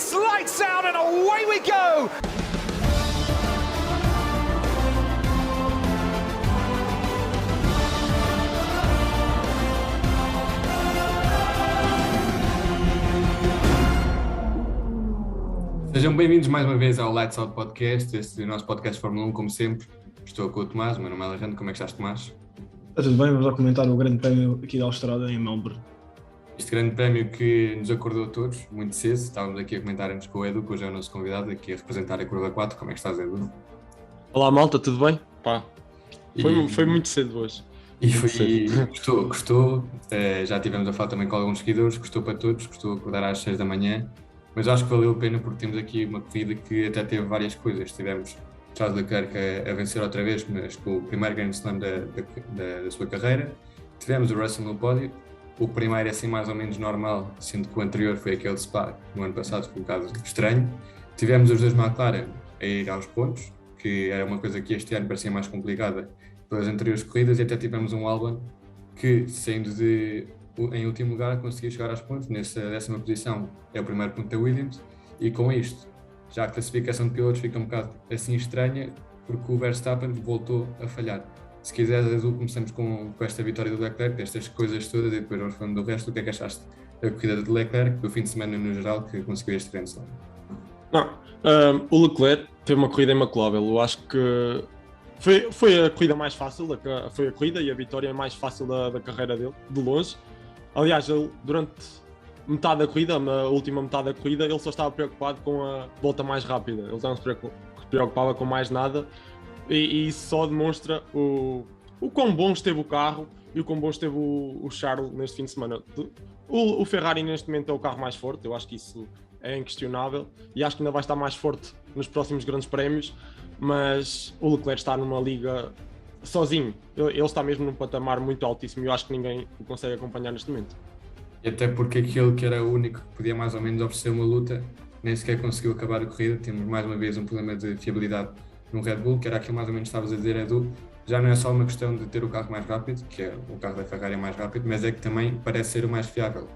it's lights out and away we go! Sejam bem-vindos mais uma vez ao Lights Out Podcast, este é o nosso podcast de Fórmula 1, como sempre. Estou com o Tomás, o meu nome é Alejandro, como é que estás, Tomás? Está tudo bem, vamos lá comentar o grande prémio aqui da Austrália, em Melbourne. Este grande prémio que nos acordou a todos, muito cedo, estávamos aqui a comentar antes com o Edu, que hoje é o nosso convidado, aqui a representar a curva 4, como é que estás, Edu? Olá malta, tudo bem? Pá, foi muito cedo hoje. Gostou, já tivemos a falar também com alguns seguidores, gostou para todos, gostou de acordar às 6 da manhã, mas acho que valeu a pena porque temos aqui uma corrida que até teve várias coisas. Tivemos Charles Leclerc a vencer outra vez, mas com o primeiro Grand Slam da sua carreira. Tivemos o Russell no pódio, o primeiro é assim mais ou menos normal, sendo que o anterior foi aquele de Spa, no ano passado, foi um caso estranho. Tivemos os dois McLaren a ir aos pontos, que era uma coisa que este ano parecia mais complicada pelas anteriores corridas, e até tivemos um Albon que, saindo em último lugar, conseguiu chegar aos pontos. Nessa 10ª posição é o primeiro ponto da Williams, e com isto já a classificação de pilotos fica um bocado assim estranha, porque o Verstappen voltou a falhar. Se quiseres, Edu, começamos com esta vitória do Leclerc, destas coisas todas, e depois vamos falando do resto. O que é que achaste da corrida do Leclerc, do fim de semana no geral, que conseguiu este grande slam? O Leclerc teve uma corrida imaculável. Eu acho que foi a corrida mais fácil, foi a corrida e a vitória mais fácil da carreira dele, de longe. Aliás, ele, durante metade da corrida, na última metade da corrida, ele só estava preocupado com a volta mais rápida. Ele não se preocupava com mais nada, e isso só demonstra o quão bom esteve o carro e o quão bom esteve o Charles neste fim de semana. O Ferrari neste momento é o carro mais forte, eu acho que isso é inquestionável, e acho que ainda vai estar mais forte nos próximos grandes prémios, mas o Leclerc está numa liga sozinho. Ele está mesmo num patamar muito altíssimo, e eu acho que ninguém o consegue acompanhar neste momento. E até porque aquele que era o único que podia mais ou menos oferecer uma luta, nem sequer conseguiu acabar a corrida. Temos mais uma vez um problema de fiabilidade no Red Bull, que era aquilo mais ou menos que estavas a dizer, Edu. Já não é só uma questão de ter o carro mais rápido, que é o carro da Ferrari é mais rápido, mas é que também parece ser o mais fiável.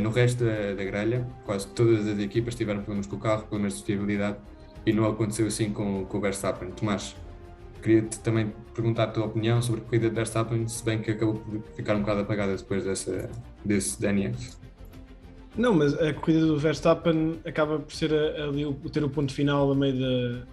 No resto da grelha, quase todas as equipas tiveram problemas com o carro, problemas de fiabilidade, e não aconteceu assim com o Verstappen. Tomás, queria-te também perguntar a tua opinião sobre a corrida de Verstappen, se bem que acabou por ficar um bocado apagada depois desse DNF. Não, mas a corrida do Verstappen acaba por ser ali ter o ponto final a meio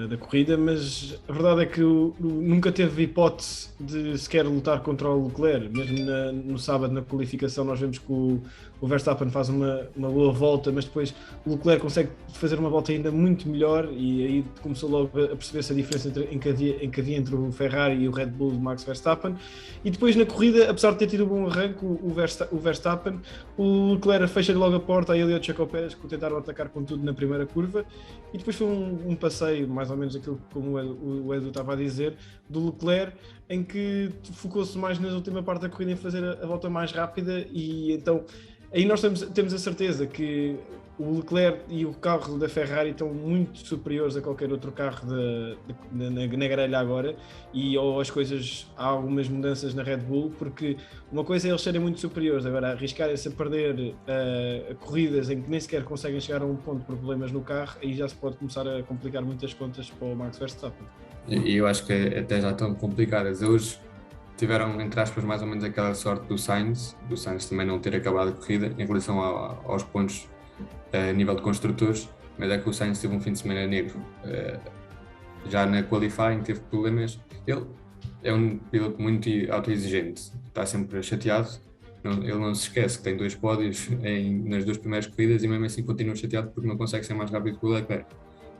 da corrida, mas a verdade é que nunca teve hipótese de sequer lutar contra o Leclerc. Mesmo no sábado, na qualificação, nós vemos que o Verstappen faz uma boa volta, mas depois o Leclerc consegue fazer uma volta ainda muito melhor, e aí começou logo a perceber-se a diferença em que havia entre o Ferrari e o Red Bull de Max Verstappen. E depois na corrida, apesar de ter tido um bom arranque, o Verstappen, o Leclerc fecha-lhe logo a porta a ele e ao Checo Pérez, que tentaram atacar com tudo na primeira curva, e depois foi um passeio, mais ou menos aquilo como o Edu estava a dizer, do Leclerc, em que focou-se mais na última parte da corrida em fazer a volta mais rápida, e então aí nós temos a certeza que o Leclerc e o carro da Ferrari estão muito superiores a qualquer outro carro na grelha agora, e há algumas mudanças na Red Bull, porque uma coisa é eles serem muito superiores, agora arriscarem-se a perder corridas em que nem sequer conseguem chegar a um ponto por problemas no carro, aí já se pode começar a complicar muitas contas para o Max Verstappen. E eu acho que até já estão complicadas. Hoje tiveram, entre aspas, mais ou menos aquela sorte do Sainz também não ter acabado a corrida em relação aos pontos a nível de construtores, mas é que o Sainz teve um fim de semana negro. Já na qualifying teve problemas. Ele é um piloto muito autoexigente, está sempre chateado, ele não se esquece que tem 2 pódios nas 2 primeiras corridas, e mesmo assim continua chateado porque não consegue ser mais rápido que o Leclerc.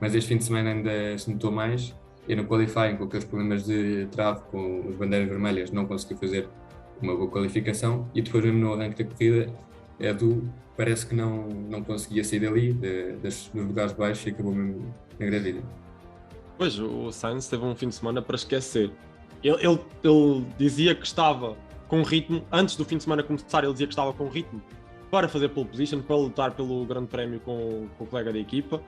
Mas este fim de semana ainda se notou mais, e no qualifying, com aqueles problemas de trave, com as bandeiras vermelhas, não conseguiu fazer uma boa qualificação, e depois mesmo no arranque da corrida, Edu parece que não conseguia sair dali, dos lugares baixos, e acabou mesmo na gravilha. Pois, o Sainz teve um fim de semana para esquecer. Ele dizia que estava com ritmo, antes do fim de semana começar, ele dizia que estava com ritmo para fazer pole position, para lutar pelo grande prémio com o colega da equipa,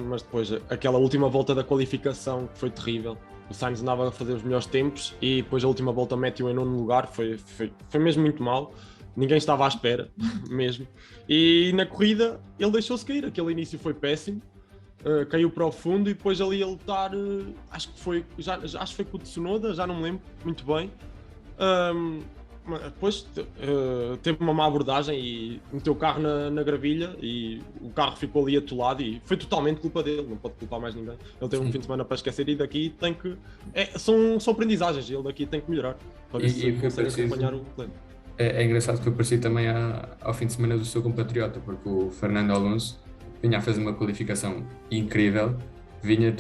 mas depois aquela última volta da qualificação foi terrível. O Sainz andava a fazer os melhores tempos, e depois a última volta mete-o em 9º lugar, foi mesmo muito mal. ninguém estava à espera mesmo. E na corrida ele deixou-se cair, aquele início foi péssimo, caiu para o fundo e depois ali a lutar, acho que foi com o Tsunoda, já não me lembro muito bem. Depois teve uma má abordagem e meteu o carro na gravilha e o carro ficou ali atolado e foi totalmente culpa dele, não pode culpar mais ninguém. Ele teve um fim de semana para esquecer e daqui tem que... são aprendizagens, ele daqui tem que melhorar para ver se consegue acompanhar o plano. É engraçado que eu pareci também ao fim de semana do seu compatriota, porque o Fernando Alonso vinha a fazer uma qualificação incrível, vinha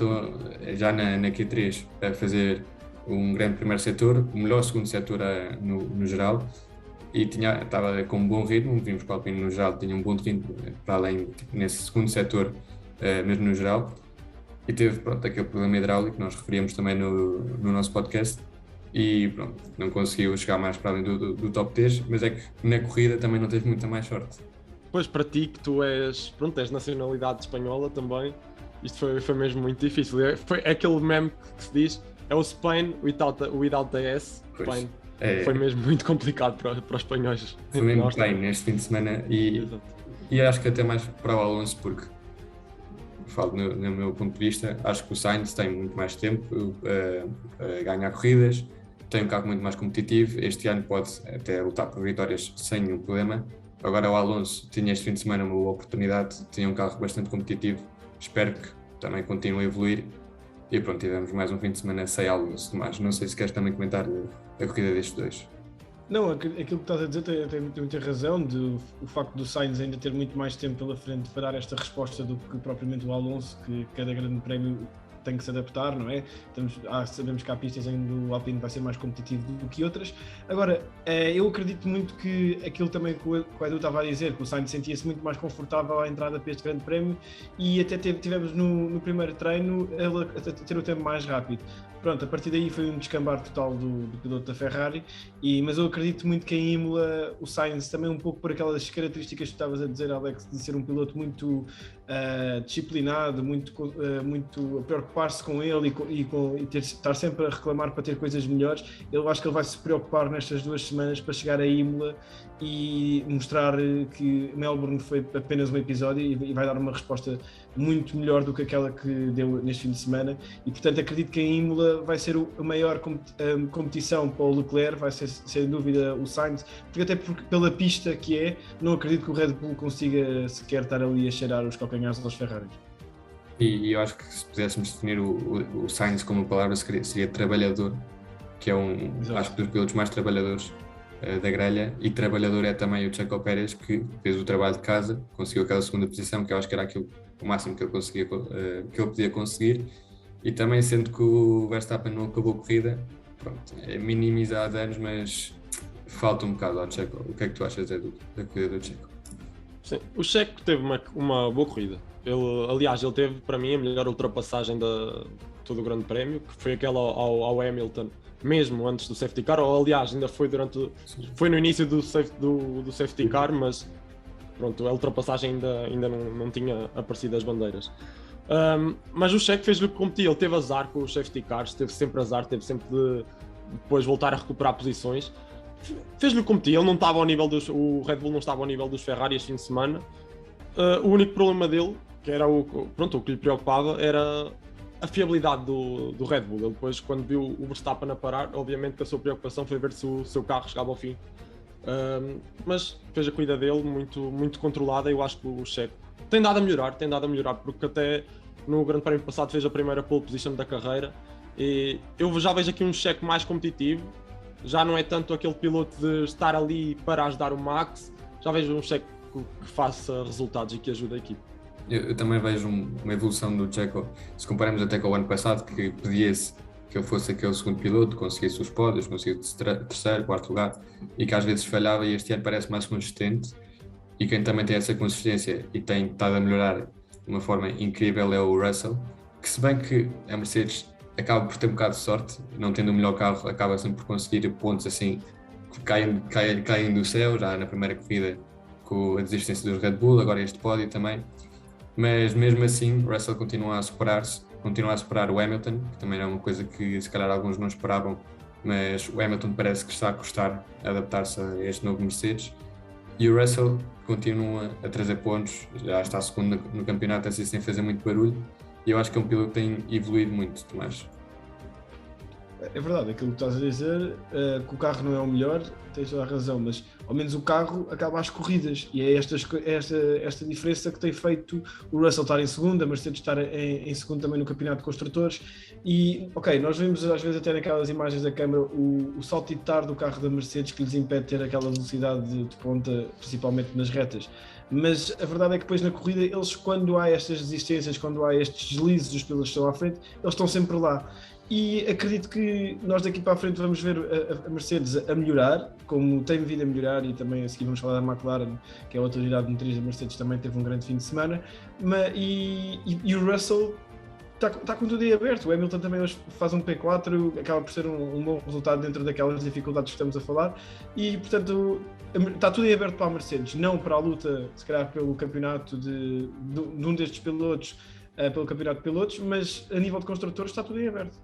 já na Q3 a fazer um grande primeiro setor, o melhor segundo setor no geral, e estava com um bom ritmo. Vimos que o Alpine no geral tinha um bom ritmo, para além nesse segundo setor, mesmo no geral, e teve aquele problema hidráulico que nós referíamos também no nosso podcast, e pronto, não conseguiu chegar mais para além do top 10, mas é que na corrida também não teve muita mais sorte. Pois, para ti que tu és nacionalidade espanhola também, isto foi mesmo muito difícil. É aquele meme que se diz, é o Spain without the S. Spain. Foi mesmo muito complicado para os espanhóis. Foi mesmo bem neste fim de semana e acho que até mais para o Alonso, porque falo no meu ponto de vista, acho que o Sainz tem muito mais tempo a ganhar corridas, tem um carro muito mais competitivo, este ano pode até lutar por vitórias sem nenhum problema. Agora o Alonso tinha este fim de semana uma boa oportunidade, tinha um carro bastante competitivo, espero que também continue a evoluir. E pronto, tivemos mais um fim de semana sem Alonso. Tomás, não sei se queres também comentar a corrida destes dois. Não, aquilo que estás a dizer tem muita razão, o facto do Sainz ainda ter muito mais tempo pela frente para dar esta resposta do que propriamente o Alonso, que cada grande prémio tem que se adaptar, não é? Sabemos que há pistas onde o Alpine vai ser mais competitivo do que outras. Agora, eu acredito muito que aquilo também que o Edu estava a dizer, que o Sainz sentia-se muito mais confortável à entrada para este grande prémio e até tivemos no primeiro treino ele a ter o tempo mais rápido. Pronto, a partir daí foi um descambar total do piloto da Ferrari, mas eu acredito muito que em Imola o Sainz também um pouco por aquelas características que estavas a dizer, Alex, de ser um piloto muito disciplinado, muito a preocupar-se com ele e estar sempre a reclamar para ter coisas melhores. Eu acho que ele vai se preocupar nestas 2 semanas para chegar a Imola e mostrar que Melbourne foi apenas um episódio e vai dar uma resposta muito melhor do que aquela que deu neste fim de semana e portanto acredito que em Imola vai ser a maior competição para o Leclerc, vai ser sem dúvida o Sainz, porque pela pista que não acredito que o Red Bull consiga sequer estar ali a cheirar os calcanhares aos Ferraris. E eu acho que se pudéssemos definir o Sainz como palavra seria trabalhador, que é acho que dos pilotos mais trabalhadores da grelha, e trabalhador é também o Checo Pérez, que fez o trabalho de casa, conseguiu aquela segunda posição, que eu acho que era o máximo que ele podia conseguir, e também sendo que o Verstappen não acabou a corrida, pronto, é minimizar danos, mas falta um bocado ao Checo. O que é que tu achas da corrida do Checo? Sim, o Checo teve uma boa corrida. Aliás, ele teve para mim a melhor ultrapassagem de todo o Grande Prémio, que foi aquela ao Hamilton, mesmo antes do safety car, ou aliás, ainda foi foi no início do safety car, mas pronto, a ultrapassagem ainda não tinha aparecido as bandeiras. Mas o Checo fez-lhe o que competia, ele teve azar com os safety cars, teve sempre azar, teve sempre de depois voltar a recuperar posições. Fez-lhe o que competia, ele não estava ao nível o Red Bull não estava ao nível dos Ferrari este fim de semana. O único problema dele, que era o que lhe preocupava, era a fiabilidade do Red Bull. Ele depois, quando viu o Verstappen a parar, obviamente que a sua preocupação foi ver se o seu carro chegava ao fim. Mas fez a corrida dele muito, muito controlada. Eu acho que o Checo tem dado a melhorar, porque até no Grande Prémio passado fez a primeira pole position da carreira e eu já vejo aqui um Checo mais competitivo, já não é tanto aquele piloto de estar ali para ajudar o Max, já vejo um Checo que faça resultados e que ajude a equipe. Eu também vejo uma evolução do Checo, se compararmos até com o ano passado, que pedia-se que ele fosse aquele segundo piloto, conseguisse os pódios, conseguisse terceiro, quarto lugar, e que às vezes falhava, e este ano parece mais consistente. E quem também tem essa consistência e tem estado a melhorar de uma forma incrível é o Russell, que se bem que a Mercedes acaba por ter um bocado de sorte, não tendo o melhor carro, acaba sempre por conseguir pontos assim, que caem do céu, já na primeira corrida com a desistência dos Red Bull, agora este pódio também. Mas mesmo assim, o Russell continua a superar o Hamilton, que também é uma coisa que se calhar alguns não esperavam, mas o Hamilton parece que está a custar adaptar-se a este novo Mercedes. E o Russell continua a trazer pontos, já está segundo no campeonato, assim sem fazer muito barulho, e eu acho que é um piloto que tem evoluído muito, Tomás. É verdade, aquilo que estás a dizer, que o carro não é o melhor, tens toda a razão, mas ao menos o carro acaba às corridas, e é esta diferença que tem feito o Russell estar em segundo, a Mercedes estar em segundo também no campeonato de construtores. E ok, nós vemos às vezes até naquelas imagens da câmara o saltitar do carro da Mercedes que lhes impede de ter aquela velocidade de ponta, principalmente nas retas. Mas a verdade é que depois na corrida, eles, quando há estas resistências, quando há estes deslizes dos pilotos que estão à frente, eles estão sempre lá. E acredito que nós daqui para a frente vamos ver a Mercedes a melhorar, como tem vindo a melhorar, e também a seguir vamos falar da McLaren, que é a outra unidade motriz da Mercedes, também teve um grande fim de semana. E o Russell está com tudo aí aberto. O Hamilton também hoje faz um P4, acaba por ser um bom resultado dentro daquelas dificuldades que estamos a falar, e portanto está tudo aí aberto para a Mercedes, não para a luta, se calhar pelo campeonato de um destes pilotos, pelo campeonato de pilotos, mas a nível de construtores está tudo aí aberto.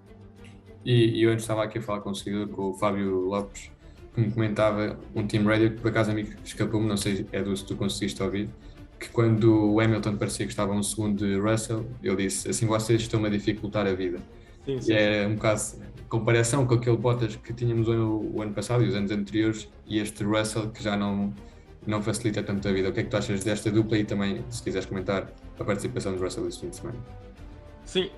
E eu antes estava aqui a falar com o Fábio Lopes, que me comentava um team radio que por acaso a mim escapou-me, não sei Edu, se tu conseguiste ouvir, que quando o Hamilton parecia que estava um segundo de Russell, ele disse assim: vocês estão-me a dificultar a vida. Sim. E é um bocado comparação com aquele Bottas que tínhamos o ano passado e os anos anteriores, e este Russell que já não facilita tanto a vida. O que é que tu achas desta dupla, e também, se quiseres comentar, a participação do Russell este fim de semana? Sim,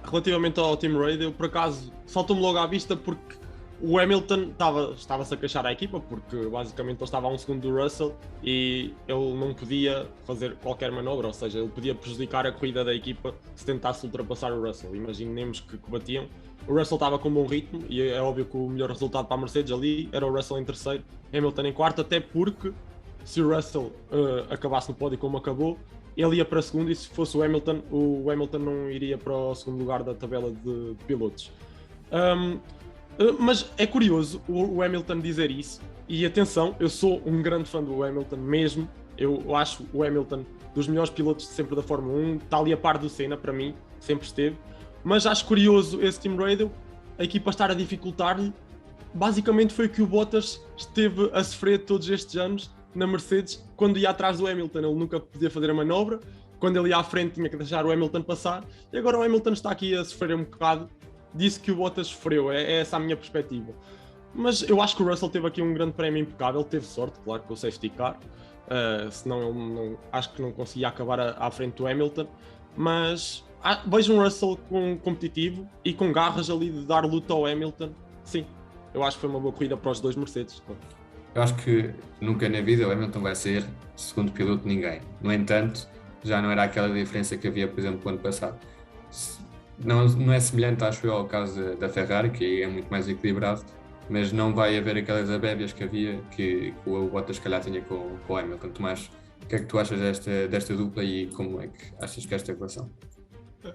relativamente ao Team Radio, por acaso saltou-me logo à vista porque o Hamilton estava-se a queixar à equipa, porque basicamente ele estava a um segundo do Russell e ele não podia fazer qualquer manobra, ou seja, ele podia prejudicar a corrida da equipa se tentasse ultrapassar o Russell. Imaginemos que batiam, o Russell estava com um bom ritmo e é óbvio que o melhor resultado para a Mercedes ali era o Russell em terceiro, Hamilton em quarto, até porque se o Russell acabasse no pódio como acabou, ele ia para segundo, e se fosse o Hamilton não iria para o segundo lugar da tabela de pilotos. Mas é curioso o Hamilton dizer isso, e atenção, eu sou um grande fã do Hamilton mesmo, eu acho o Hamilton dos melhores pilotos de sempre da Fórmula 1, está ali a par do Senna para mim, sempre esteve, mas acho curioso esse Team Radio, a equipa estar a dificultar-lhe. Basicamente foi o que o Bottas esteve a sofrer todos estes anos na Mercedes, quando ia atrás do Hamilton ele nunca podia fazer a manobra, quando ele ia à frente tinha que deixar o Hamilton passar, e agora o Hamilton está aqui a sofrer um bocado disso que o Bottas sofreu, é essa a minha perspectiva. Mas eu acho que o Russell teve aqui um grande prémio impecável, teve sorte, claro, com o safety car, senão ele acho que não conseguia acabar à frente do Hamilton, mas vejo um Russell competitivo e com garras ali de dar luta ao Hamilton. Sim, eu acho que foi uma boa corrida para os dois Mercedes. Eu acho que nunca na vida o Hamilton vai ser segundo piloto de ninguém. No entanto, já não era aquela diferença que havia, por exemplo, no ano passado. Não é semelhante, acho eu, ao caso da Ferrari, que é muito mais equilibrado, mas não vai haver aquelas abébias que havia, que o Bottas, se calhar, tinha com o Hamilton. Tomás, o que é que tu achas desta dupla e como é que achas que esta relação?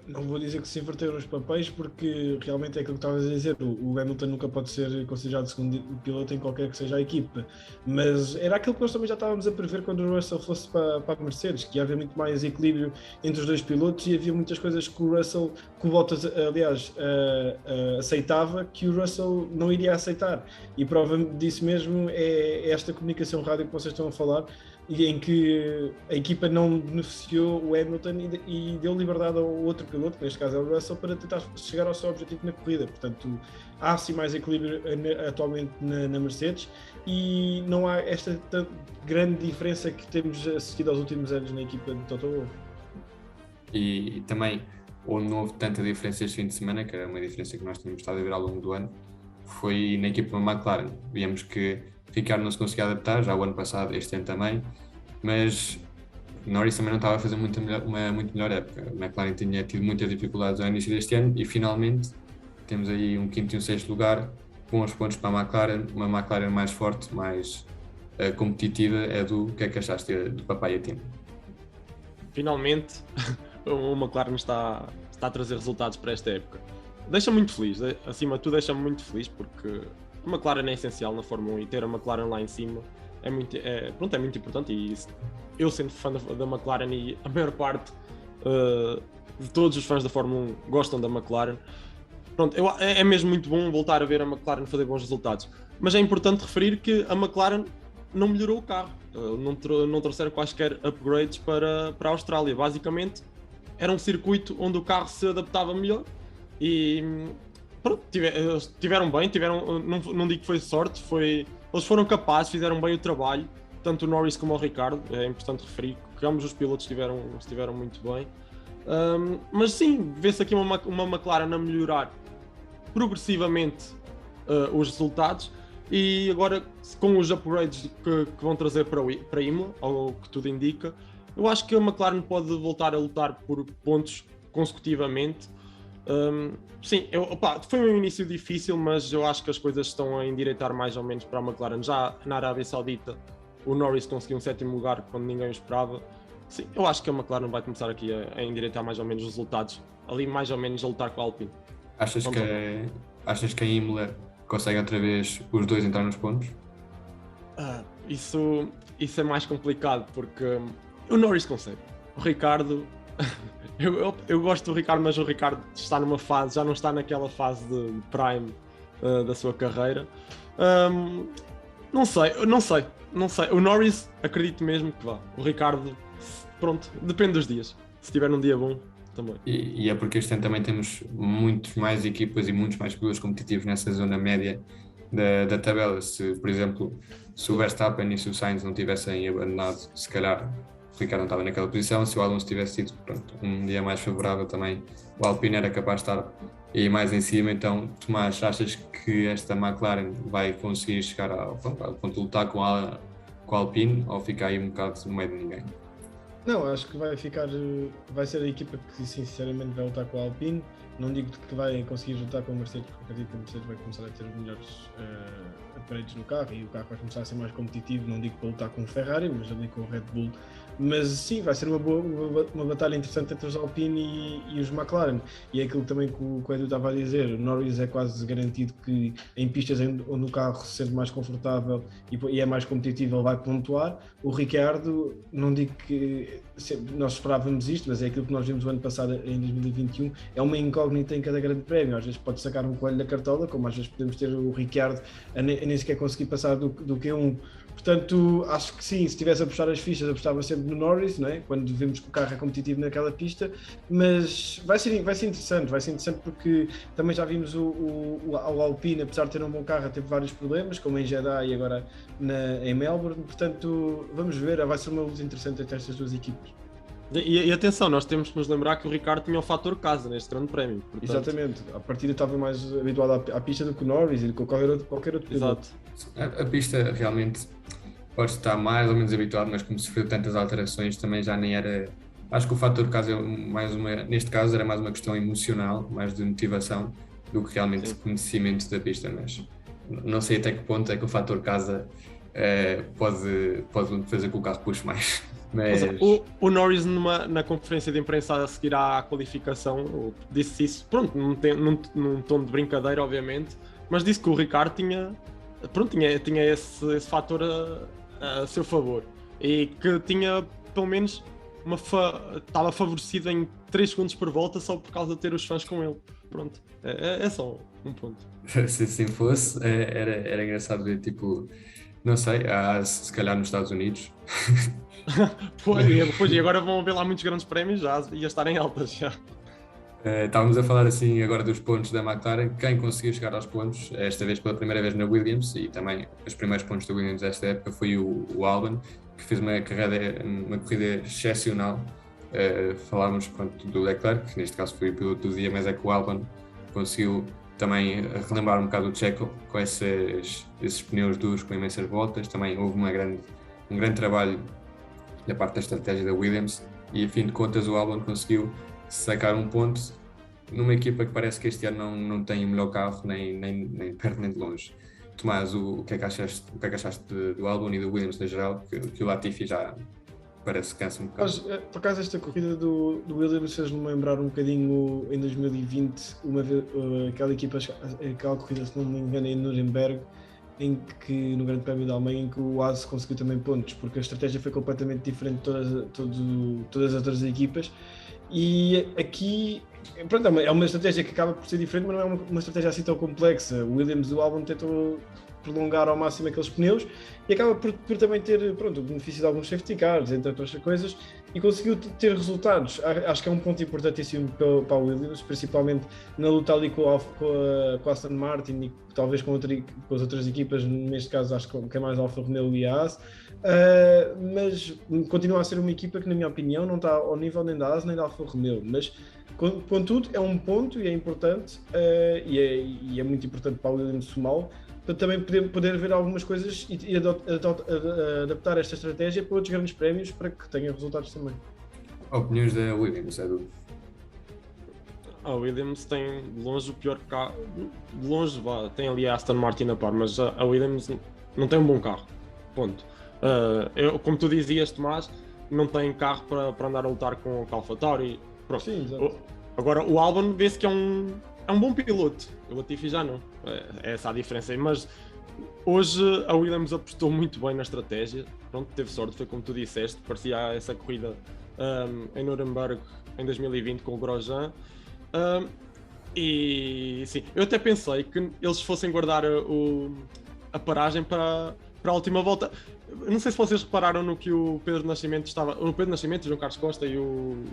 Não vou dizer que se inverteram os papéis, porque realmente é aquilo que estavas a dizer, o Hamilton nunca pode ser considerado segundo piloto em qualquer que seja a equipa, mas era aquilo que nós também já estávamos a prever quando o Russell fosse para a Mercedes, que ia haver muito mais equilíbrio entre os dois pilotos, e havia muitas coisas que o Bottas, aliás, aceitava, que o Russell não iria aceitar, e prova disso mesmo é esta comunicação rádio que vocês estão a falar, e em que a equipa não beneficiou o Hamilton e deu liberdade ao outro piloto, que neste caso é o Russell, para tentar chegar ao seu objetivo na corrida. Portanto, há sim mais equilíbrio atualmente na Mercedes, e não há esta grande diferença que temos assistido aos últimos anos na equipa de Toto Wolff. E também, onde não houve tanta diferença este fim de semana, que era uma diferença que nós tínhamos estado a ver ao longo do ano, foi na equipa McLaren. Víamos que Ricardo não se conseguia adaptar, já o ano passado, este ano também, mas Norris também não estava a fazer uma muito melhor época. A McLaren tinha tido muitas dificuldades ao início deste ano, e finalmente temos aí um quinto e um sexto lugar, bons pontos para a McLaren, uma McLaren mais forte, mais competitiva. O que é que achaste do papai e a time? Finalmente o McLaren está a trazer resultados para esta época. Deixa-me muito feliz, acima de tudo deixa-me muito feliz, porque a McLaren é essencial na Fórmula 1 e ter a McLaren lá em cima é muito importante, e eu sendo fã da McLaren, e a maior parte de todos os fãs da Fórmula 1 gostam da McLaren, é mesmo muito bom voltar a ver a McLaren fazer bons resultados. Mas é importante referir que a McLaren não melhorou o carro, não trouxeram quaisquer upgrades para a Austrália. Basicamente, era um circuito onde o carro se adaptava melhor e pronto, eles tiveram bem, não digo que foi sorte, eles foram capazes, fizeram bem o trabalho, tanto o Norris como o Ricardo, é importante referir que ambos os pilotos estiveram muito bem. Mas sim, vê-se aqui uma McLaren a melhorar progressivamente os resultados, e agora com os upgrades que vão trazer para Imola, ao que tudo indica, eu acho que a McLaren pode voltar a lutar por pontos consecutivamente. Sim, foi um início difícil, mas eu acho que as coisas estão a endireitar mais ou menos para a McLaren. Já na Arábia Saudita, o Norris conseguiu um 7º lugar quando ninguém o esperava. Sim, eu acho que a McLaren vai começar aqui a endireitar mais ou menos os resultados, ali mais ou menos a lutar com a Alpine. Achas que a Imola consegue outra vez os dois entrar nos pontos? Isso é mais complicado, porque o Norris consegue. O Ricardo, eu gosto do Ricardo, mas o Ricardo está numa fase, já não está naquela fase de prime da sua carreira. Não sei. O Norris, acredito mesmo que vá. O Ricardo, pronto, depende dos dias. Se tiver um dia bom, também. E é porque este ano também temos muitas mais equipas e muitos mais pilotos competitivos nessa zona média da tabela. Se, por exemplo, se o Verstappen e se o Sainz não tivessem abandonado, se calhar o Ricardo não estava naquela posição. Se o Alonso tivesse tido um dia mais favorável também, o Alpine era capaz de estar aí mais em cima. Então, Tomás, achas que esta McLaren vai conseguir chegar ao ponto de lutar com a Alpine, ou ficar aí um bocado no meio de ninguém? Não, acho que vai ser a equipa que sinceramente vai lutar com a Alpine. Não digo que vai conseguir lutar com a Mercedes, porque acredito que a Mercedes vai começar a ter os melhores upgrades no carro e o carro vai começar a ser mais competitivo. Não digo para lutar com o Ferrari, mas ali com o Red Bull. Mas sim, vai ser uma batalha interessante entre os Alpine e os McLaren. E é aquilo também que o Edu estava a dizer: o Norris é quase garantido que em pistas onde o carro se sente mais confortável e é mais competitivo, ele vai pontuar. O Ricciardo, não digo que nós esperávamos isto, mas é aquilo que nós vimos o ano passado, em 2021, é uma incógnita em cada grande prémio. Às vezes pode sacar um coelho da cartola, como às vezes podemos ter o Ricciardo a nem sequer conseguir passar do Q1. Portanto, acho que sim, se estivesse a puxar as fichas, apostava sempre no Norris, não é? Quando vemos que o carro é competitivo naquela pista, mas vai ser interessante porque também já vimos o Alpine, apesar de ter um bom carro, teve vários problemas, como em Jeddah e agora em Melbourne. Portanto, vamos ver, vai ser uma luta interessante entre estas duas equipas. E atenção, nós temos que nos lembrar que o Ricardo tinha o fator casa neste grande prémio. Portanto... Exatamente, a partida estava mais habituado à pista do que o Norris e do que qualquer outro piloto. Exato. A pista realmente pode estar mais ou menos habituado, mas como sofreu tantas alterações também já nem era... Acho que o fator casa neste caso era mais uma questão emocional, mais de motivação, do que realmente de conhecimento da pista, mas não sei até que ponto é que o fator casa pode fazer com que o carro puxe mais. Mas... O Norris na conferência de imprensa a seguir à qualificação disse isso, pronto, num tom de brincadeira obviamente, mas disse que o Ricardo tinha esse fator a seu favor e que tinha pelo menos estava favorecido em 3 segundos por volta só por causa de ter os fãs com ele. Pronto, é só um ponto. Se assim fosse, era engraçado ver, tipo, não sei, se calhar nos Estados Unidos. Pois, e agora vão haver lá muitos grandes prémios, já ia estar em altas já. Estávamos a falar assim agora dos pontos da McLaren. Quem conseguiu chegar aos pontos, esta vez pela primeira vez na Williams, e também os primeiros pontos da Williams desta época, foi o Albon, que fez uma corrida excepcional. Falámos do Leclerc, que neste caso foi o piloto do dia, mas é que o Albon conseguiu também relembrar um bocado o Checo com esses pneus duros com imensas voltas. Também houve um grande trabalho da parte da estratégia da Williams e, a fim de contas, o Albon conseguiu sacar um ponto numa equipa que parece que este ano não tem o melhor carro, nem perto nem de longe. Tomás, o que é que achaste do Albon e do Williams na geral, que o Latifi já parece que cansa um bocado? Por acaso esta corrida do Williams fez-me lembrar um bocadinho em 2020, aquela corrida, se não me engano, em Nuremberg, em que no Grande Prémio da Alemanha, em que o Haas conseguiu também pontos, porque a estratégia foi completamente diferente de todas as outras equipas. E aqui, pronto, é uma estratégia que acaba por ser diferente, mas não é uma estratégia assim tão complexa. O Williams e o Albon tentam prolongar ao máximo aqueles pneus e acaba por também ter, pronto, o benefício de alguns safety cars, entre outras coisas, e conseguiu ter resultados. Acho que é um ponto importantíssimo para o Williams, principalmente na luta ali com a Aston Martin e talvez com as outras equipas, neste caso acho que é mais Alfa Romeo e a Haas, mas continua a ser uma equipa que, na minha opinião, não está ao nível nem da Haas nem da Alfa Romeo, mas contudo é um ponto e é importante, e é muito importante para o Williams somá-lo, para também poder ver algumas coisas e adaptar esta estratégia para outros grandes prémios para que tenha resultados também. Opiniões da Williams, Edu? A Williams tem de longe o pior carro, de longe tem ali a Aston Martin a par, mas a Williams não tem um bom carro, ponto. Como tu dizias, Tomás, não tem carro para andar a lutar com o AlphaTauri. Pronto. Sim, exato. Agora o Albon vê-se que é um bom piloto, o Latifi já não, é essa a diferença. Mas hoje a Williams apostou muito bem na estratégia, pronto, teve sorte, foi como tu disseste, parecia essa corrida em Nuremberg em 2020 com o Grosjean, e sim, eu até pensei que eles fossem guardar a paragem para a última volta. Não sei se vocês repararam no que o Pedro Nascimento o João Carlos Costa e o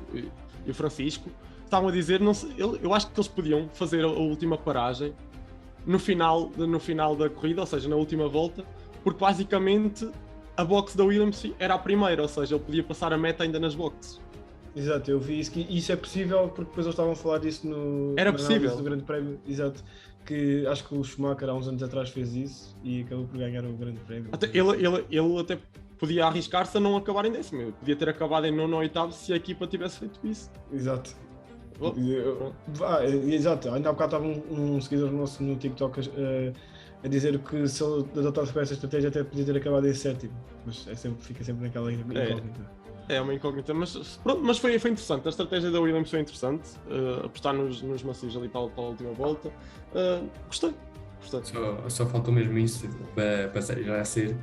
Francisco estavam a dizer. Não sei, eu acho que eles podiam fazer a última paragem no final da corrida, ou seja, na última volta, porque basicamente a box da Williams era a primeira, ou seja, ele podia passar a meta ainda nas boxes. Exato, eu vi isso, que isso é possível porque depois eles estavam a falar disso Era na possível análise do Grande Prémio, exato, que acho que o Schumacher há uns anos atrás fez isso e acabou por ganhar o Grande Prémio. Até, ele até podia arriscar-se a não acabar em décimo, ele podia ter acabado em nono ou oitavo se a equipa tivesse feito isso. Exato. Exato, ainda há bocado estava um seguidor nosso no TikTok a dizer que se ele adotasse para essa estratégia até podia ter acabado em sétimo, mas fica sempre naquela incógnita. É uma incógnita, mas foi interessante. A estratégia da Williams foi interessante, apostar nos macios ali para a última volta. Gostei. Só faltou mesmo isso para já ser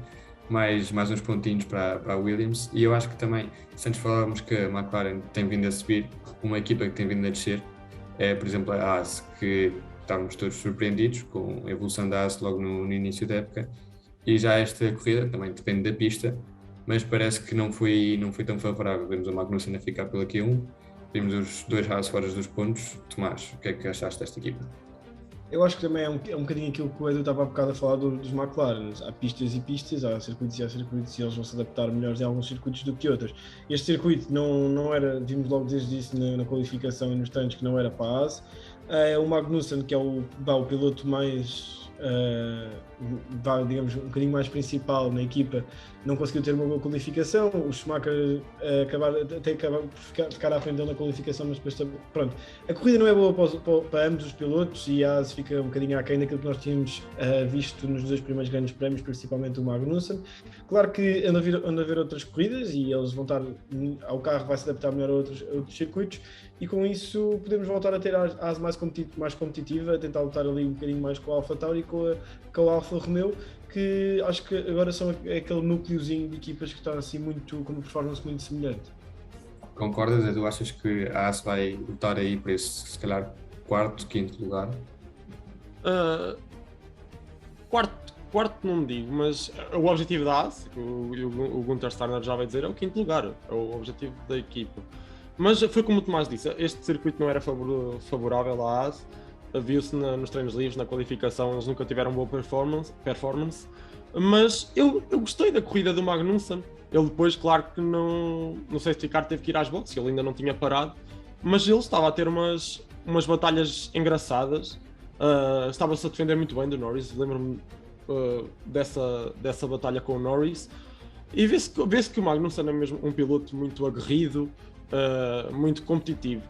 mais uns pontinhos para a Williams. E eu acho que também, se antes falávamos que a McLaren tem vindo a subir, uma equipa que tem vindo a descer é, por exemplo, a Haas, que estávamos todos surpreendidos com a evolução da Haas logo no início da época. E já esta corrida também depende da pista, mas parece que não foi tão favorável. Vemos a Magnussen a ficar pela Q1, vimos os dois Haas fora dos pontos. Tomás, o que é que achaste desta equipa? Eu acho que também é um bocadinho aquilo que o Edu estava há bocado a falar dos McLaren. Há pistas e pistas, há circuitos e eles vão se adaptar melhores em alguns circuitos do que outros. Este circuito não era, vimos logo desde isso na qualificação e nos treinos que não era para a Haas. O Magnussen, que é o piloto mais, digamos, um bocadinho mais principal na equipa, não conseguiu ter uma boa qualificação. O Schumacher acabou por ficar à frente dele na qualificação, mas depois, pronto, a corrida não é boa para ambos os pilotos e a Haas fica um bocadinho aquém daquilo que nós tínhamos visto nos dois primeiros grandes prémios, principalmente o Magnussen. Claro que anda a ver outras corridas e eles vão estar, ao carro vai se adaptar melhor a outros circuitos, e com isso podemos voltar a ter a Haas mais competitiva, a tentar lutar ali um bocadinho mais com a AlphaTauri e com a Alfa Romeo, que acho que agora são aquele núcleozinho de equipas que está assim muito, com uma performance muito semelhante. Concordas, Edu? Achas que a Haas vai lutar aí para esse, se calhar, quarto, quinto lugar? Quarto não me digo, mas o objetivo da Haas, o Gunther Steiner já vai dizer, é o quinto lugar, é o objetivo da equipa. Mas foi como o Tomás disse, este circuito não era favorável à Haas, viu-se nos treinos livres, na qualificação, eles nunca tiveram boa performance, mas eu gostei da corrida do Magnussen. Ele depois, claro que não sei se Ricardo teve que ir às boxes, ele ainda não tinha parado, mas ele estava a ter umas batalhas engraçadas, estava-se a defender muito bem do Norris, lembro-me dessa batalha com o Norris, e vê-se que o Magnussen é mesmo um piloto muito aguerrido, muito competitivo.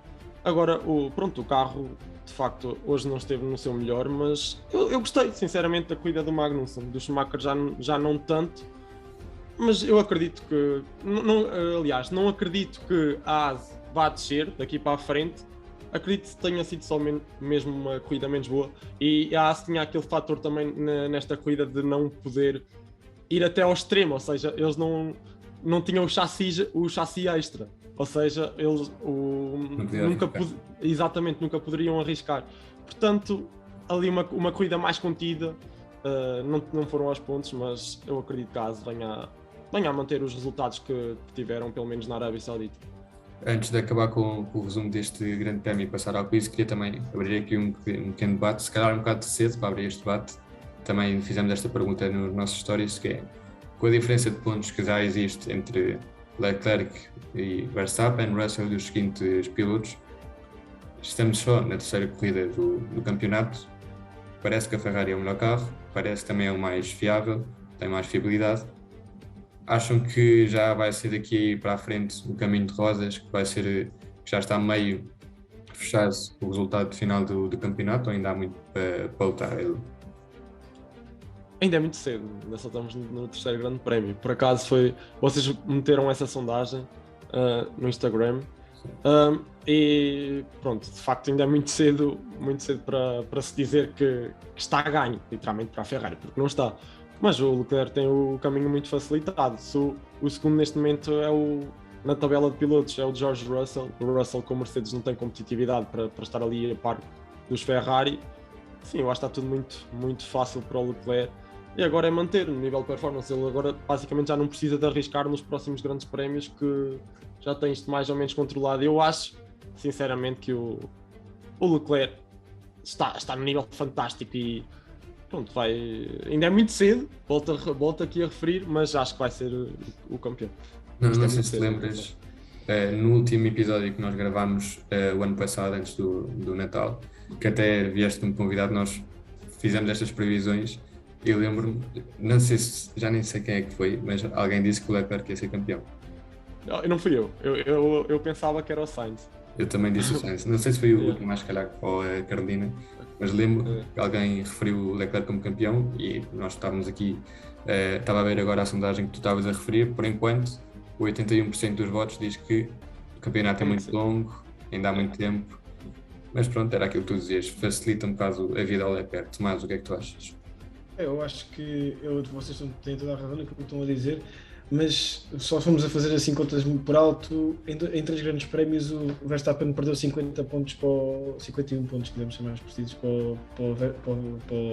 Agora, o carro, de facto, hoje não esteve no seu melhor, mas eu gostei, sinceramente, da corrida do Magnussen. Do Schumacher já não tanto, mas eu acredito que... aliás, não acredito que a Haas vá descer daqui para a frente. Acredito que tenha sido só mesmo uma corrida menos boa. E a Haas tinha aquele fator também nesta corrida de não poder ir até ao extremo, ou seja, eles não tinham o chassi extra. Ou seja, eles nunca poderiam arriscar. Portanto, ali uma corrida mais contida, não foram aos pontos, mas eu acredito que a AS venha a manter os resultados que tiveram, pelo menos na Arábia Saudita. Antes de acabar com o resumo deste grande prémio e passar ao quiz, queria também abrir aqui um pequeno debate, se calhar um bocado cedo para abrir este debate. Também fizemos esta pergunta nos nossos stories, que é: com a diferença de pontos que já existe entre Leclerc e Verstappen, Russell e os seguintes pilotos, estamos só na terceira corrida do campeonato. Parece que a Ferrari é o melhor carro, parece que também é o mais fiável, tem mais fiabilidade. Acham que já vai ser daqui para a frente um caminho de rosas, que já está meio fechado o resultado final do campeonato, ou ainda há muito para lutar? Ainda é muito cedo, ainda só estamos no terceiro grande prémio. Por acaso vocês meteram essa sondagem no Instagram, e pronto, de facto ainda é muito cedo para se dizer que está a ganho, literalmente, para a Ferrari, porque não está. Mas o Leclerc tem o caminho muito facilitado. O segundo neste momento na tabela de pilotos é o George Russell. O Russell com o Mercedes não tem competitividade para estar ali a par dos Ferrari. Sim, eu acho que está tudo muito, muito fácil para o Leclerc. E agora é manter no nível de performance. Ele agora basicamente já não precisa de arriscar nos próximos grandes prémios, que já tem isto mais ou menos controlado. Eu acho, sinceramente, que o Leclerc está no nível fantástico e pronto, ainda é muito cedo, volto aqui a referir, mas acho que vai ser o campeão. Não sei se te lembras, no último episódio que nós gravámos o ano passado, antes do Natal, que até vieste-me convidado, nós fizemos estas previsões. Eu lembro-me, já nem sei quem é que foi, mas alguém disse que o Leclerc ia ser campeão. Não fui eu. Eu pensava que era o Sainz. Eu também disse o Sainz. Não sei se foi o último, mais calhar, ou a Carolina, mas lembro que alguém referiu o Leclerc como campeão e nós estávamos aqui, estava a ver agora a sondagem que tu estavas a referir. Por enquanto, 81% dos votos diz que o campeonato é muito longo, ainda há muito tempo, mas pronto, era aquilo que tu dizias, facilita um bocado a vida ao Leclerc. Tomás, o que é que tu achas? Eu acho que vocês têm toda a razão naquilo que estão a dizer, mas só fomos a fazer assim contas por alto. Em 3 grandes prémios, o Verstappen perdeu 50 pontos 51 pontos, podemos ser mais precisos, para o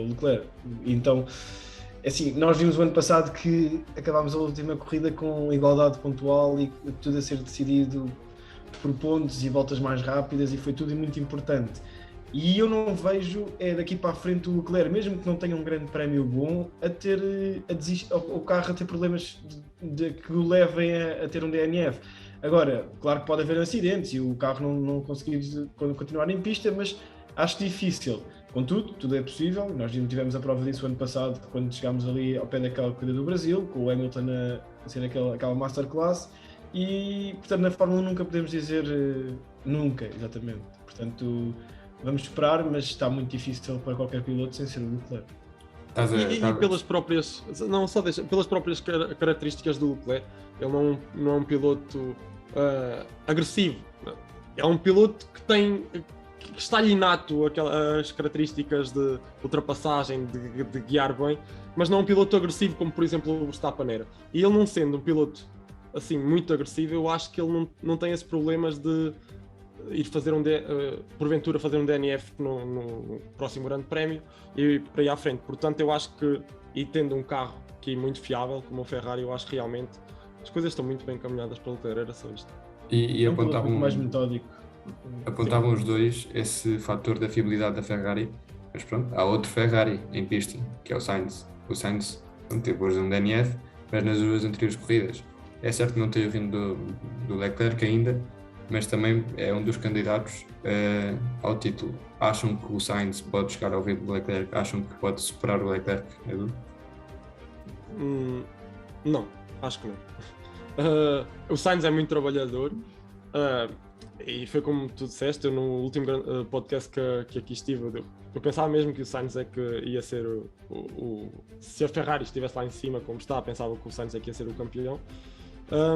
Leclerc. Então, assim, nós vimos o ano passado que acabámos a última corrida com igualdade pontual e tudo a ser decidido por pontos e voltas mais rápidas, e foi tudo muito importante. E eu não vejo daqui para a frente o Leclerc, mesmo que não tenha um grande prémio bom, o carro a ter problemas que o levem a ter um DNF. Agora, claro que pode haver acidentes e o carro não conseguir continuar em pista, mas acho difícil. Contudo, tudo é possível. Nós tivemos a prova disso ano passado, quando chegámos ali ao pé daquela corrida do Brasil, com o Hamilton a ser aquela masterclass, e portanto na Fórmula 1 nunca podemos dizer nunca, exatamente. Portanto, vamos esperar, mas está muito difícil para qualquer piloto sem ser o Leclerc. E pelas próprias características do Leclerc, ele não é um piloto agressivo. É um piloto que está-lhe inato as características de ultrapassagem, de guiar bem, mas não é um piloto agressivo como, por exemplo, o Verstappen era. E ele não sendo um piloto assim muito agressivo, eu acho que ele não tem esses problemas de ir porventura fazer um DNF no próximo grande prémio e para ir à frente. Portanto, eu acho que, e tendo um carro aqui muito fiável como o Ferrari, eu acho que realmente as coisas estão muito bem encaminhadas para o Leclerc. Era só isto. E apontavam mais metódico. Apontavam os dois esse fator da fiabilidade da Ferrari, mas pronto, há outro Ferrari em pista, que é o Sainz. O Sainz teve hoje um DNF, mas nas 2 anteriores corridas. É certo que não teve vindo do Leclerc ainda, mas também é um dos candidatos ao título. Acham que o Sainz pode chegar ao ritmo do Leclerc? Acham que pode superar o Leclerc, Edu? Não, acho que não. O Sainz é muito trabalhador, e foi como tu disseste, eu no último podcast que aqui estive, eu pensava mesmo que o Sainz é que ia ser se a Ferrari estivesse lá em cima como está, pensava que o Sainz é que ia ser o campeão,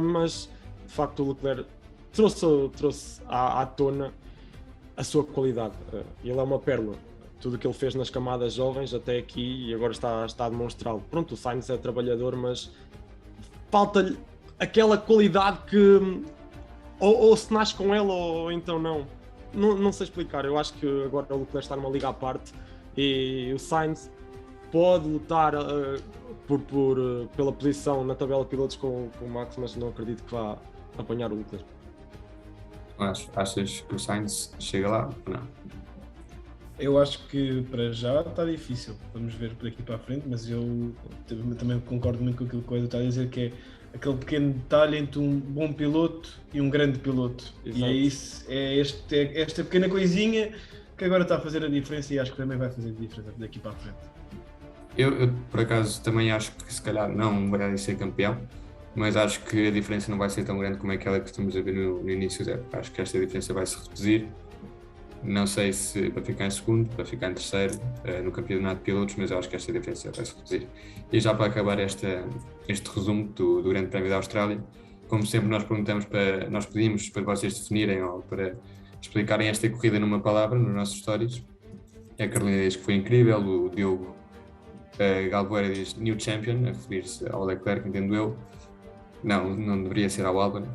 mas de facto o Leclerc trouxe à tona a sua qualidade. Ele é uma pérola. Tudo o que ele fez nas camadas jovens até aqui, e agora está a demonstrá-lo. Pronto, o Sainz é trabalhador, mas falta-lhe aquela qualidade que ou se nasce com ela ou então não sei explicar. Eu acho que agora o Leclerc está numa liga à parte e o Sainz pode lutar pela posição na tabela de pilotos com o Max, mas não acredito que vá apanhar o Leclerc. Achas que o Sainz chega lá? Não. Eu acho que para já está difícil. Vamos ver por aqui para a frente, mas eu também concordo muito com aquilo que o Edu está a dizer, que é aquele pequeno detalhe entre um bom piloto e um grande piloto. Exato. E é isso, esta pequena coisinha que agora está a fazer a diferença e acho que também vai fazer a diferença daqui para a frente. Eu por acaso, também acho que se calhar não vai ser campeão, mas acho que a diferença não vai ser tão grande como aquela que estamos a ver no início da época. Acho que esta diferença vai se reduzir. Não sei se para ficar em segundo, para ficar em terceiro no campeonato de pilotos, mas eu acho que esta diferença vai se reduzir. E já para acabar este resumo do Grande Prémio da Austrália, como sempre nós pedimos para vocês definirem ou para explicarem esta corrida numa palavra nos nossos stories. A Carolina diz que foi incrível, o Diogo Galvoeira diz New Champion, a referir-se ao Leclerc, entendo eu. Não deveria ser ao Albon.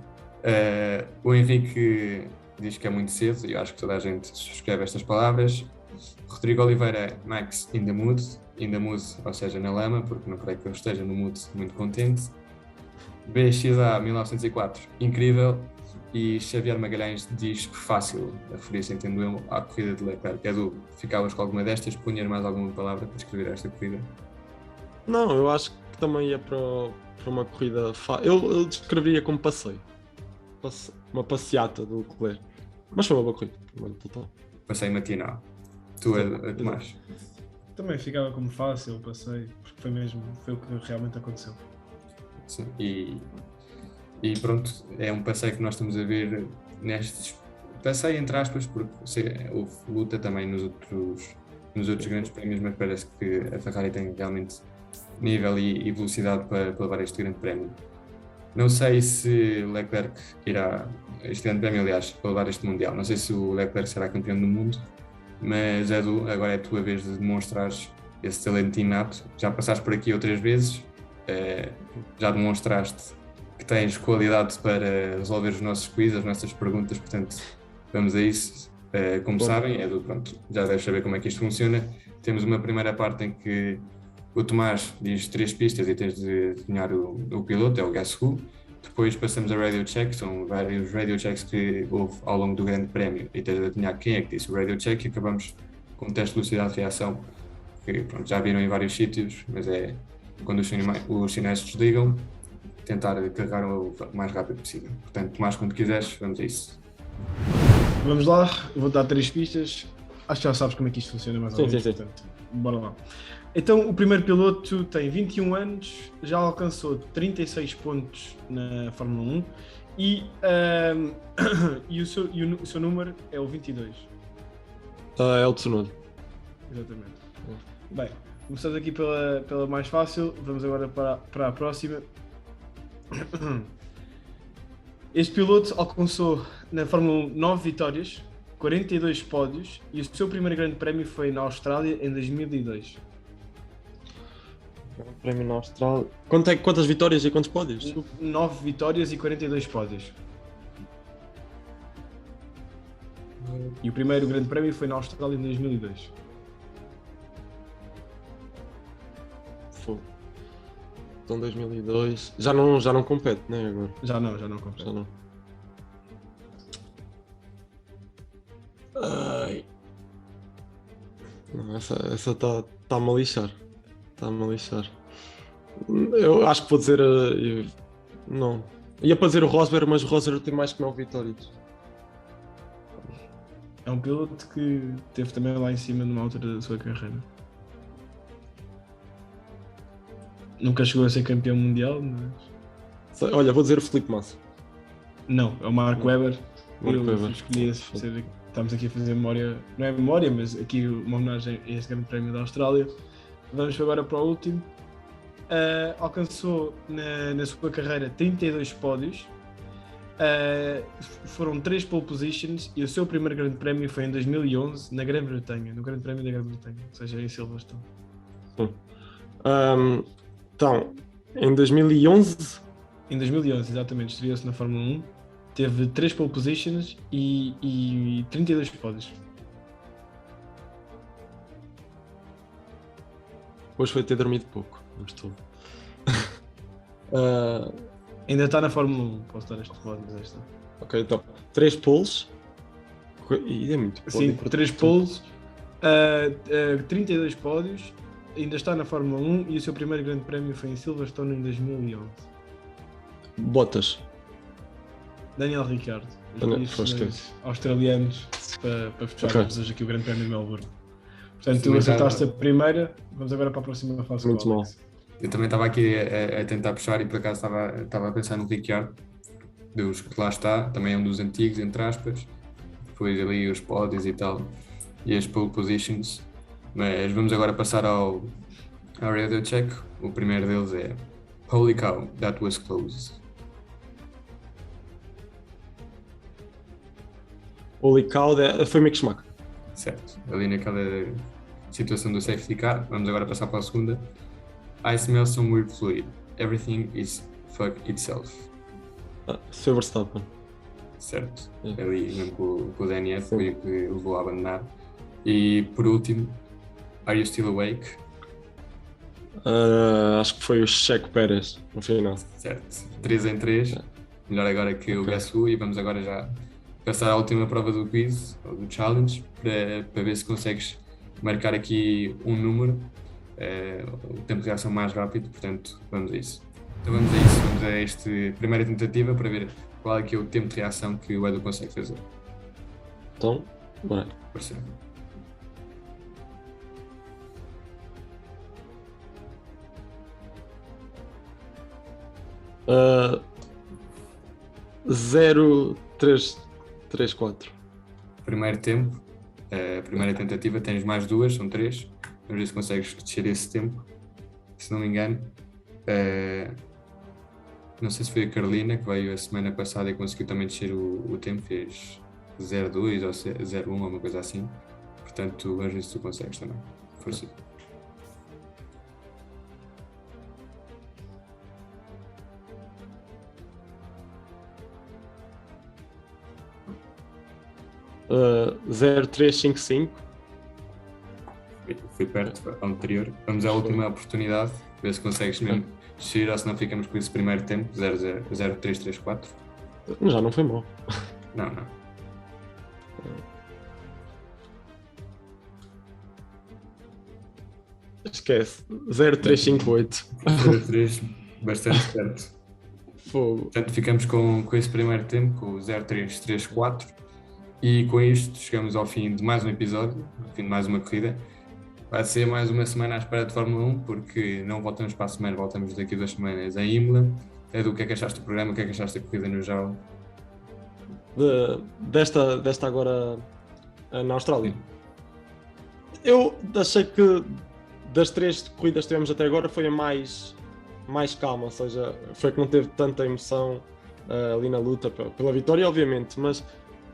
O Henrique diz que é muito cedo e eu acho que toda a gente subscreve estas palavras. Rodrigo Oliveira, Max in the mood, ou seja, na lama, porque não creio que eu esteja no mood muito contente. BXA 1904, incrível. E Xavier Magalhães diz fácil, a referir-se, entendo eu, à corrida de Leclerc. Edu, ficavas com alguma destas? Punhas mais alguma palavra para descrever esta corrida? Não, eu acho que também ia para uma corrida eu descreveria como passeio. Uma passeata do Leclerc. Mas foi uma boa corrida, total. Passeio matinal. Tu, Tomás? Também ficava como fácil, passei, porque foi o que realmente aconteceu. Sim, e pronto, é um passeio que nós estamos a ver nestes passeio entre aspas, porque houve luta também nos outros grandes prémios, mas parece que a Ferrari tem realmente nível e velocidade para levar este grande prémio. Não sei se Leclerc irá, este grande prémio, aliás, para levar este Mundial, não sei se o Leclerc será campeão do mundo, mas Edu, agora é a tua vez de demonstrares esse talento inato. Já passaste por aqui outras vezes, já demonstraste que tens qualidade para resolver os nossos quiz, as nossas perguntas, portanto, vamos a isso. Como sabem, Edu, pronto, já deves saber como é que isto funciona. Temos uma primeira parte em que o Tomás diz 3 pistas e tens de adivinhar o piloto, é o Guess Who. Depois passamos a Radio Check, são vários Radio Checks que houve ao longo do Grande Prémio e tens de adivinhar quem é que disse o Radio Check, e acabamos com um teste de velocidade de reação, que pronto, já viram em vários sítios, mas é quando os sinais se desligam, tentar carregar o mais rápido possível. Portanto, Tomás, quando quiseres, vamos a isso. Vamos lá, eu vou dar 3 pistas. Acho que já sabes como é que isto funciona mais ou menos, Sim. portanto, bora lá. Então, o primeiro piloto tem 21 anos, já alcançou 36 pontos na Fórmula 1 e o seu número é o 22. É o Tsunoda. Exatamente. Bem, começamos aqui pela mais fácil, vamos agora para a próxima. Este piloto alcançou na Fórmula 1 9 vitórias, 42 pódios e o seu primeiro grande prémio foi na Austrália em 2002. Prémio na Austrália. Quantas vitórias e quantos pódios? 9 vitórias e 42 pódios. E o primeiro grande prémio foi na Austrália em 2002. Fogo. Então 2002. Já não compete, né, agora? Já não compete. Já não. Ai. Não, essa está-me a lixar. Está-me a lixar. Eu acho que vou dizer. Não. Ia para dizer o Rosberg, mas o Rosberg tem mais que 9 vitórias. É um piloto que esteve também lá em cima numa altura da sua carreira. Nunca chegou a ser campeão mundial, mas... Olha, vou dizer o Felipe Massa. Não, é o Mark Webber. Mark Webber. Escolhi estamos aqui a fazer memória, não é memória, mas aqui uma homenagem a este grande prémio da Austrália. Vamos agora para o último. Alcançou na sua carreira 32 pódios. Foram 3 pole positions e o seu primeiro grande prémio foi em 2011 na Grã-Bretanha, no Grande Prémio da Grã-Bretanha, ou seja, em Silverstone. Então, em 2011? Em 2011, exatamente, estreou-se na Fórmula 1, teve 3 pole positions e 32 pódios. Hoje foi ter dormido pouco, não estou. Ah, Ainda está na Fórmula 1, posso dar este pódio, mas está. ok, então 3 poles. E é muito Sim, pódio. 3 poles, 32 pódios, ainda está na Fórmula 1 e o seu primeiro grande prémio foi em Silverstone em 2011. Botas. Daniel Ricciardo, os Daniel- dois foi, senhores australianos para fecharmos hoje aqui o grande prémio de Melbourne. Portanto, tu Sim, acertaste a primeira, vamos agora para a próxima fase. Muito com o mal. Alex. Eu também estava aqui a tentar puxar e por acaso estava a pensar no Ricciardo, dos que lá está, também é um dos antigos, entre aspas, depois ali os pódios e tal, e as pole positions, mas vamos agora passar ao radio check. O primeiro deles é Holy cow, that was close. Holy cow, foi Mick Schumacher. Certo, ali naquela situação do safety car. Vamos agora passar para a segunda. I smell some weird fluid. Everything is fuck itself. Foi Verstappen. Certo, É. ali mesmo com o DNF Sim. foi o que levou a abandonar. E por último, Are you still awake? Acho que foi o Checo Pérez no final. Certo, 3 em 3. Melhor agora que o Ok. Gasly. E vamos agora já passar à última prova do quiz, ou do challenge, para ver se consegues marcar aqui um número, o tempo de reação mais rápido, portanto vamos a isso. Então vamos a isso, vamos a esta primeira tentativa para ver qual é que é o tempo de reação que o Edu consegue fazer. Então, bora. Parece. Uh, 0-3-3-4. Primeiro tempo, a primeira tentativa, tens mais duas, são 3. Vamos ver se consegues descer esse tempo. Se não me engano, não sei se foi a Carolina que veio a semana passada e conseguiu também descer o tempo, fez 0,2 ou 0,1 ou uma coisa assim. Portanto, vamos ver se tu consegues também. Força. Uh, 0-3-5-5. Fui perto ao anterior. Vamos à última oportunidade, ver se consegues mesmo descer ou se não ficamos com esse primeiro tempo, 0,334. Já não foi mal. Não. Esquece. 0-3-5-8. 0,3, bastante perto. Fogo. Portanto, ficamos com esse primeiro tempo, com o 0,334. E com isto chegamos ao fim de mais um episódio, ao fim de mais uma corrida. Vai ser mais uma semana à espera de Fórmula 1, porque não voltamos para a semana, voltamos daqui a 2 semanas em Imola. Edu, o que é que achaste do programa? O que é que achaste da corrida no geral? Desta agora na Austrália. Eu achei que das 3 corridas que tivemos até agora foi a mais calma, ou seja, foi a que não teve tanta emoção ali na luta pela vitória, obviamente, mas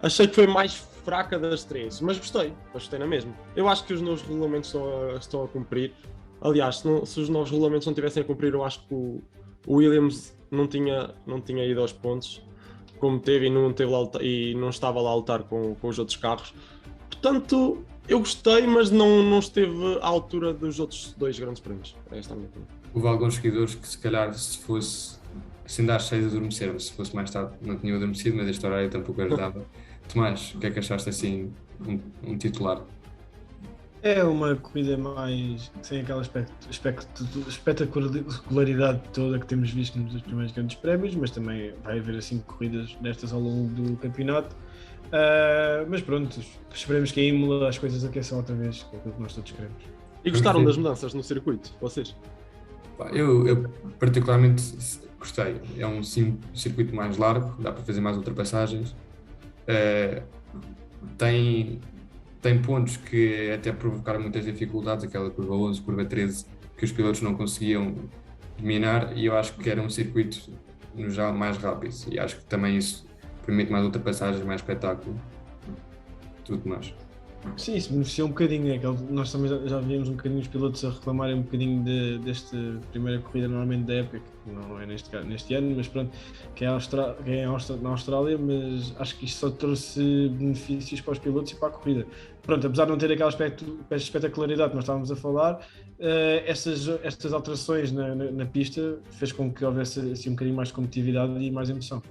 achei que foi mais fraca das 3, mas gostei na mesma. Eu acho que os novos regulamentos estão a cumprir. Aliás, se os novos regulamentos não tivessem a cumprir, eu acho que o Williams não tinha ido aos pontos como teve e não estava lá a lutar com os outros carros. Portanto, eu gostei, mas não esteve à altura dos outros 2 grandes prémios. Esta é a minha opinião. Houve alguns seguidores que se calhar se fosse assim das 6 adormeceram, se fosse mais tarde não tinham adormecido, mas este horário tampouco ajudava. Tomás, o que é que achaste assim, um titular? É uma corrida mais sem aquela espetacularidade toda que temos visto nos primeiros grandes prémios, mas também vai haver assim corridas destas ao longo do campeonato. Mas pronto, esperemos que a Imola as coisas aqueçam outra vez, que é aquilo que nós todos queremos. E gostaram das mudanças no circuito, vocês? Eu particularmente gostei. É um circuito mais largo, dá para fazer mais ultrapassagens. Tem pontos que até provocaram muitas dificuldades, aquela curva 11, curva 13, que os pilotos não conseguiam dominar, e eu acho que era um circuito no geral mais rápido, e acho que também isso permite mais ultrapassagens, mais espetáculo, tudo mais. Sim, isso beneficiou um bocadinho, nós também já víamos um bocadinho os pilotos a reclamarem um bocadinho desta primeira corrida normalmente da época, que não é neste ano, mas pronto, que é, na Austrália, mas acho que isto só trouxe benefícios para os pilotos e para a corrida. Pronto, apesar de não ter aquela espetacularidade que nós estávamos a falar, estas alterações na pista fez com que houvesse assim, um bocadinho mais de competitividade e mais emoção.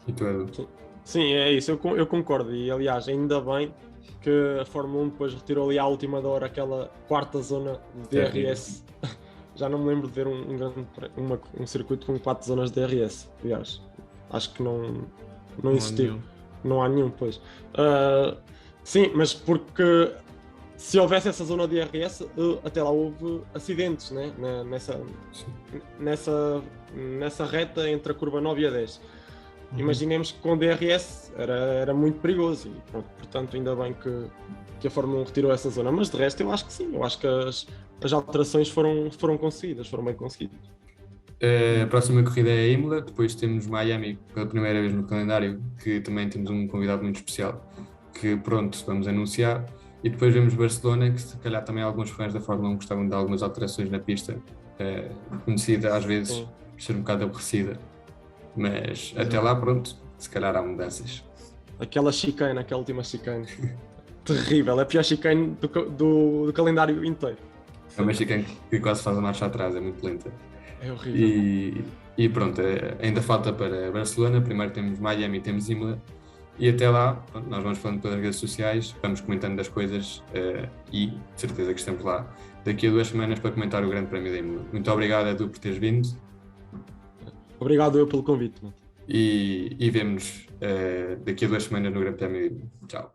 E tu, Edu? Sim, é isso, eu concordo. E aliás, ainda bem que a Fórmula 1 depois retirou ali à última hora aquela quarta zona de DRS. Já não me lembro de ver um circuito com 4 zonas de DRS. Aliás, acho que não existiu. Não há nenhum, pois. Sim, mas porque se houvesse essa zona de DRS, até lá houve acidentes, né? Nessa reta entre a curva 9 e a 10. Imaginemos que com DRS era muito perigoso e pronto, portanto ainda bem que a Fórmula 1 retirou essa zona, mas de resto eu acho que sim, eu acho que as alterações foram conseguidas, foram bem conseguidas. A próxima corrida é a Imola, depois temos Miami pela primeira vez no calendário, que também temos um convidado muito especial, que pronto, vamos anunciar, e depois vemos Barcelona, que se calhar também alguns fãs da Fórmula 1 gostavam de algumas alterações na pista, conhecida às vezes por ser um bocado aborrecida. Mas até lá, pronto, se calhar há mudanças. Aquela última chicane, terrível, é a pior chicane do calendário inteiro. É uma chicane que quase faz a marcha atrás, é muito lenta. É horrível. E pronto, ainda falta para Barcelona, primeiro temos Miami e temos Imola. E até lá, nós vamos falando pelas redes sociais, vamos comentando das coisas e de certeza que estamos lá daqui a 2 semanas para comentar o Grande Prémio da Imola. Muito obrigado, Edu, por teres vindo. Obrigado eu pelo convite. E vemo-nos daqui a 2 semanas no Grande Prémio. Tchau.